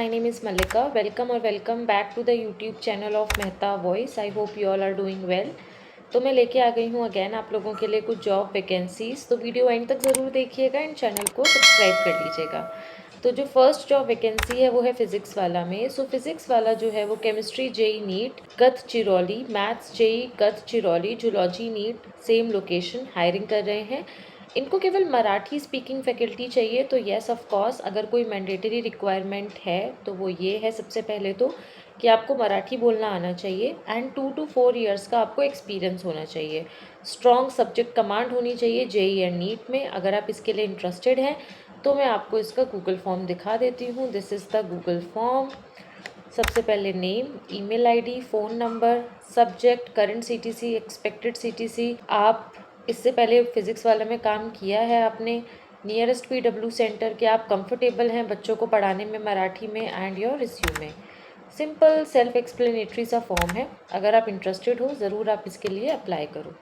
my name is Malika. Welcome back to the YouTube channel of Mehta Voice. I hope you all are doing well. तो मैं लेके आ गई हूँ again आप लोगों के लिए कुछ जॉब वैकेंसीज, तो वीडियो एंड तक ज़रूर देखिएगा एंड चैनल को सब्सक्राइब कर लीजिएगा। तो जो फर्स्ट जॉब वैकेंसी है वो है फिज़िक्स वाला में। सो फिज़िक्स वाला जो है वो chemistry JEE NEET Gadchiroli, maths JEE Gadchiroli, zoology NEET same location hiring कर रहे हैं। इनको केवल मराठी स्पीकिंग फैकल्टी चाहिए, तो येस ऑफ कोर्स अगर कोई मैंडेटरी रिक्वायरमेंट है तो वो ये है सबसे पहले तो कि आपको मराठी बोलना आना चाहिए एंड 2 to 4 इयर्स का आपको एक्सपीरियंस होना चाहिए। स्ट्रॉन्ग सब्जेक्ट कमांड होनी चाहिए जेई एंड नीट में। अगर आप इसके लिए इंटरेस्टेड हैं तो मैं आपको इसका गूगल फॉर्म दिखा देती हूँ। This is the Google form. सबसे पहले name, email ID, phone number, subject, current CTC, expected CTC. आप इससे पहले फिज़िक्स वाले में काम किया है आपने, नियरेस्ट पीडब्ल्यू सेंटर के आप कंफर्टेबल हैं बच्चों को पढ़ाने में मराठी में, and your resume. Simple self explanatory सा फॉर्म है। अगर आप इंटरेस्टेड हो ज़रूर आप इसके लिए अप्लाई करो।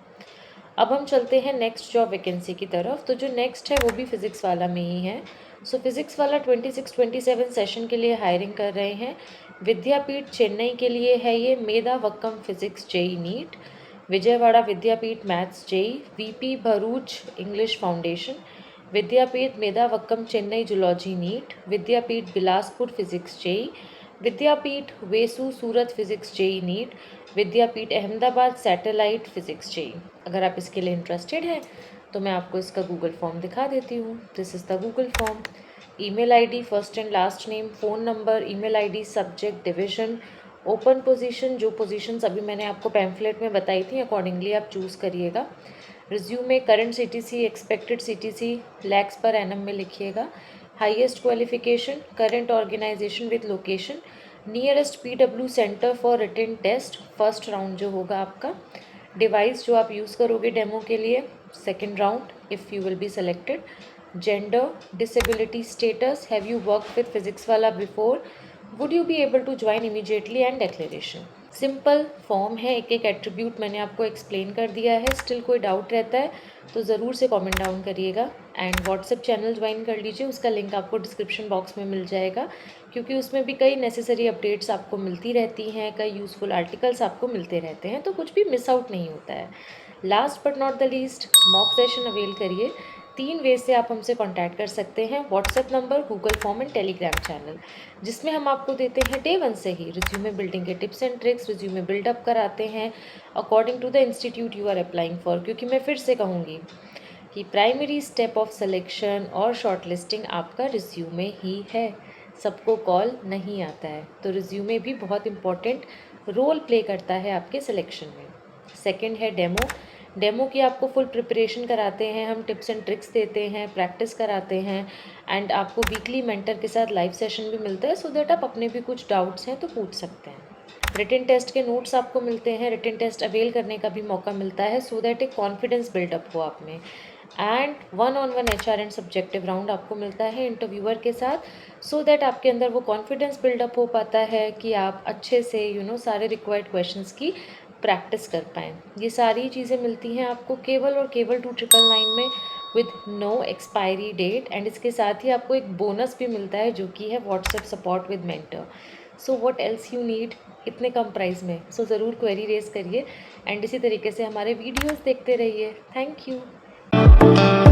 अब हम चलते हैं नेक्स्ट जॉब वैकेंसी की तरफ। तो जो नेक्स्ट है वो भी फिज़िक्स वाला में ही है। सो फिज़िक्स वाला 26-27 सेशन के लिए हायरिंग कर रहे हैं। विद्यापीठ चेन्नई के लिए है ये। Medavakkam physics JEE NEET, Vijayawada Vidyapeeth maths JEE, VP Bharuch English foundation, Vidyapeeth Medavakkam Chennai zoology NEET, Vidyapeeth Bilaspur physics JEE, Vidyapeeth Vesu Surat physics JEE NEET, Vidyapeeth Ahmedabad satellite physics JEE. अगर आप इसके लिए इंटरेस्टेड हैं तो मैं आपको इसका गूगल फॉर्म दिखा देती हूँ। This is the Google form. Email ID, first and last name, phone number, email ID, subject, division, open position, जो पोजीशंस अभी मैंने आपको पैम्फलेट में बताई थी अकॉर्डिंगली आप चूज़ करिएगा। Resume, current CTC, expected CTC lakhs per annum में लिखिएगा। Highest qualification, current organisation with location, nearest PW centre for written test, first round जो होगा आपका। डिवाइस जो आप यूज़ करोगे डेमो के लिए, second round if you will be selected. Gender, disability status, have you work with physics वाला before, would you be able to join immediately, and declaration. Simple form है, एक एक एट्रीब्यूट मैंने आपको एक्सप्लेन कर दिया है। स्टिल कोई डाउट रहता है तो ज़रूर से कमेंट डाउन करिएगा एंड व्हाट्सएप चैनल ज्वाइन कर लीजिए, उसका लिंक आपको डिस्क्रिप्शन बॉक्स में मिल जाएगा, क्योंकि उसमें भी कई नेसेसरी अपडेट्स आपको मिलती रहती हैं, कई यूज़फुल आर्टिकल्स आपको मिलते रहते हैं, तो कुछ भी मिस आउट नहीं होता है। Last but not the least, mock session avail करिए। 3 वे से आप हमसे कांटेक्ट कर सकते हैं, WhatsApp number, Google form and Telegram channel, जिसमें हम आपको देते हैं डे 1 से ही रिज्यूमे बिल्डिंग के tips and tricks, resume buildup कराते हैं according to the institute you are applying for. क्योंकि मैं फिर से कहूँगी कि प्राइमरी स्टेप ऑफ सिलेक्शन और शॉर्ट लिस्टिंग आपका रिज्यूमे ही है। सबको कॉल नहीं आता है, तो रिज्यूमे भी बहुत इंपॉर्टेंट रोल प्ले करता है आपके सिलेक्शन में। सेकंड है डेमो। डेमो की आपको फुल प्रिपरेशन कराते हैं हम, टिप्स एंड ट्रिक्स देते हैं, प्रैक्टिस कराते हैं एंड आपको वीकली मेंटर के साथ लाइव सेशन भी मिलता है, सो दैट आप अपने भी कुछ डाउट्स हैं तो पूछ सकते हैं। रिटन टेस्ट के नोट्स आपको मिलते हैं, रिटन टेस्ट अवेल करने का भी मौका मिलता है, सो दैट एक कॉन्फिडेंस बिल्डअप हो आप में। And 1-on-1 HR and subjective round आपको मिलता है इंटरव्यूअर के साथ, सो दैट आपके अंदर वो कॉन्फिडेंस बिल्डअप हो पाता है कि आप अच्छे से सारे रिक्वायर्ड क्वेश्चंस की प्रैक्टिस कर पाएँ। ये सारी चीज़ें मिलती हैं आपको केवल और केवल 2999 में with no expiry date, and इसके साथ ही आपको एक बोनस भी मिलता है जो कि है WhatsApp support with mentor. So what else you need इतने कम प्राइस में। सो ज़रूर क्वेरी रेज करिए एंड इसी तरीके से हमारे वीडियोस देखते रहिए। Thank you.